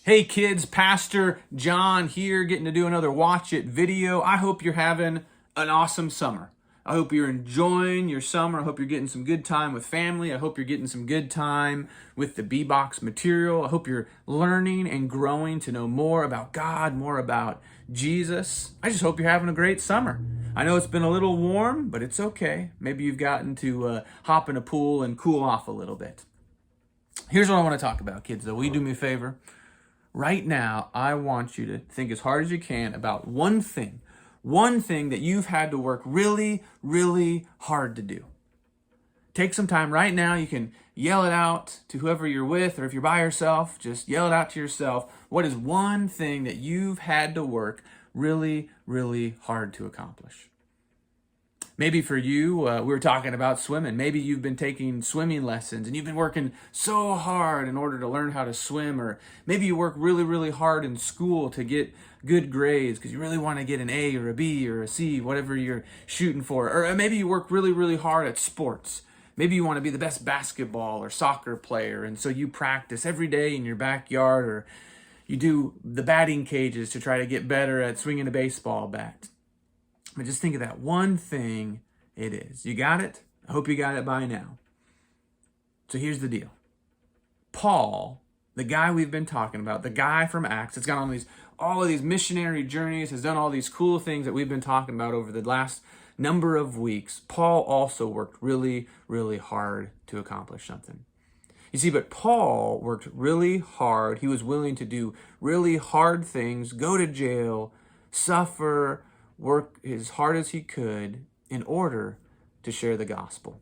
Hey kids, Pastor John here, getting to do another Watch It video. I hope you're having an awesome summer. I hope you're enjoying your summer. I hope you're getting some good time with family. I hope you're getting some good time with the B-Box material. I hope you're learning and growing to know more about God, more about Jesus. I just hope you're having a great summer. I know it's been a little warm, but it's okay. Maybe you've gotten to hop in a pool and cool off a little bit. Here's what I want to talk about, kids, though. Will you do me a favor? Right now, I want you to think as hard as you can about one thing that you've had to work really, really hard to do. Take some time right now. You can yell it out to whoever you're with, or if you're by yourself, just yell it out to yourself. What is one thing that you've had to work really, really hard to accomplish? Maybe for you, we were talking about swimming. Maybe you've been taking swimming lessons and you've been working so hard in order to learn how to swim. Or maybe you work really, really hard in school to get good grades because you really want to get an A or a B or a C, whatever you're shooting for. Or maybe you work really, really hard at sports. Maybe you want to be the best basketball or soccer player, and so you practice every day in your backyard, or you do the batting cages to try to get better at swinging a baseball bat. But just think of that one thing it is. You got it? I hope you got it by now. So here's the deal. Paul, the guy we've been talking about, the guy from Acts, has gone on all of these missionary journeys, has done all these cool things that we've been talking about over the last number of weeks. Paul also worked really, really hard to accomplish something. You see, but Paul worked really hard. He was willing to do really hard things, go to jail, suffer, work as hard as he could in order to share the gospel.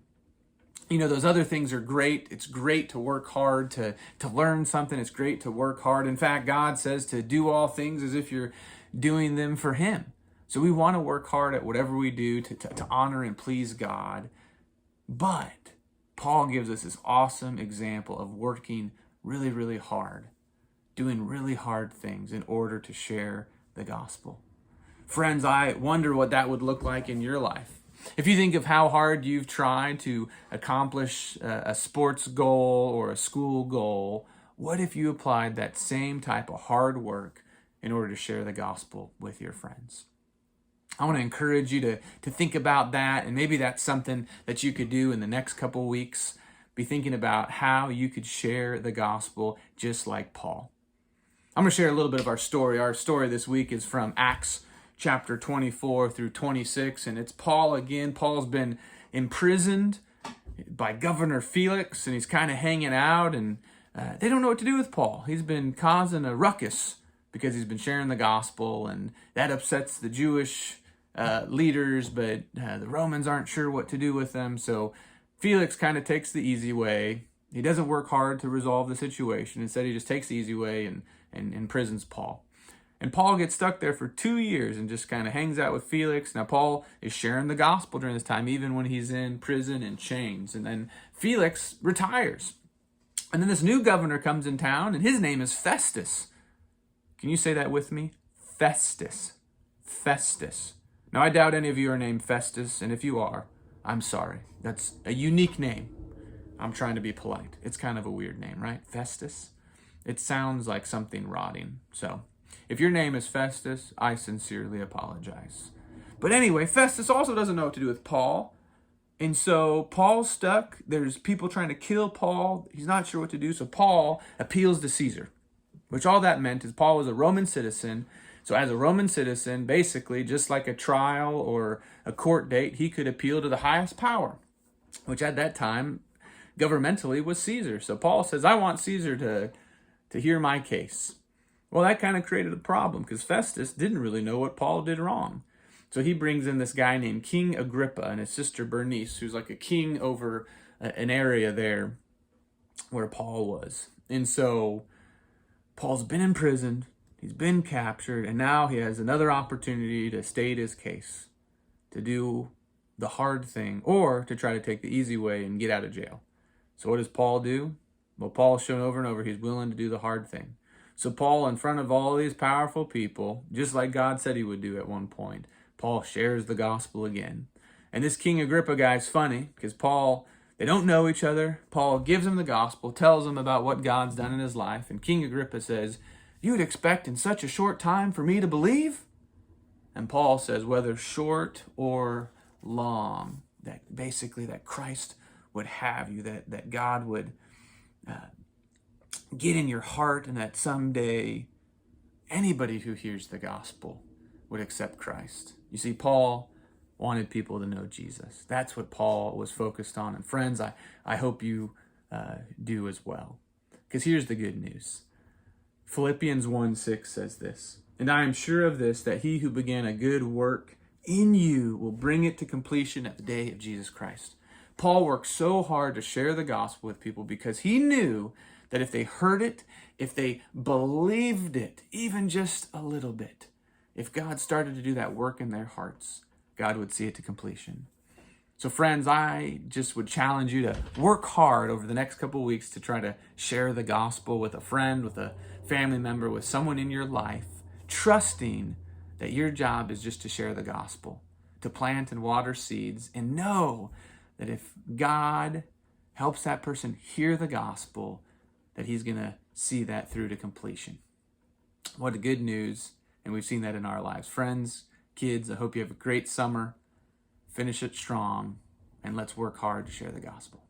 You know, those other things are great. It's great to work hard to learn something. It's great to work hard. In fact, God says to do all things as if you're doing them for him. So we want to work hard at whatever we do to honor and please God. But Paul gives us this awesome example of working really, really hard, doing really hard things in order to share the gospel. Friends, I wonder what that would look like in your life. If you think of how hard you've tried to accomplish a sports goal or a school goal, what if you applied that same type of hard work in order to share the gospel with your friends? I want to encourage you to think about that, and maybe that's something that you could do in the next couple weeks. Be thinking about how you could share the gospel just like Paul. I'm going to share a little bit of our story. Our story this week is from Acts chapter 24 through 26, and it's Paul again. Paul's been imprisoned by Governor Felix, and he's kind of hanging out, and they don't know what to do with Paul. He's been causing a ruckus because he's been sharing the gospel, and that upsets the Jewish leaders, but the Romans aren't sure what to do with them. So Felix kind of takes the easy way. He doesn't work hard to resolve the situation. Instead, he just takes the easy way and imprisons Paul. And Paul gets stuck there for 2 years and just kind of hangs out with Felix. Now, Paul is sharing the gospel during this time, even when he's in prison and chains. And then Felix retires. And then this new governor comes in town, and his name is Festus. Can you say that with me? Festus. Festus. Now, I doubt any of you are named Festus, and if you are, I'm sorry. That's a unique name. I'm trying to be polite. It's kind of a weird name, right? Festus. It sounds like something rotting. So if your name is Festus, I sincerely apologize. But anyway, Festus also doesn't know what to do with Paul. And so Paul's stuck. There's people trying to kill Paul. He's not sure what to do. So Paul appeals to Caesar, which all that meant is Paul was a Roman citizen. So as a Roman citizen, basically, just like a trial or a court date, he could appeal to the highest power, which at that time, governmentally, was Caesar. So Paul says, I want Caesar to hear my case. Well, that kind of created a problem because Festus didn't really know what Paul did wrong. So he brings in this guy named King Agrippa and his sister Bernice, who's like a king over an area there where Paul was. And so Paul's been imprisoned, he's been captured, and now he has another opportunity to state his case, to do the hard thing, or to try to take the easy way and get out of jail. So what does Paul do? Well, Paul's shown over and over he's willing to do the hard thing. So Paul, in front of all these powerful people, just like God said he would do at one point, Paul shares the gospel again. And this King Agrippa guy is funny because Paul, they don't know each other. Paul gives him the gospel, tells him about what God's done in his life. And King Agrippa says, You would expect in such a short time for me to believe? And Paul says, whether short or long, that basically that Christ would have you, that God would get in your heart, and that someday anybody who hears the gospel would accept Christ. You see, Paul wanted people to know Jesus. That's what Paul was focused on. And friends, I hope you do as well. Because here's the good news. Philippians 1:6 says this, "And I am sure of this, that he who began a good work in you will bring it to completion at the day of Jesus Christ." Paul worked so hard to share the gospel with people because he knew that if they heard it, if they believed it, even just a little bit, if God started to do that work in their hearts, God would see it to completion. So friends, I just would challenge you to work hard over the next couple of weeks to try to share the gospel with a friend, with a family member, with someone in your life, trusting that your job is just to share the gospel, to plant and water seeds, and know that if God helps that person hear the gospel, that he's going to see that through to completion. What a good news, and we've seen that in our lives. Friends, kids, I hope you have a great summer. Finish it strong, and let's work hard to share the gospel.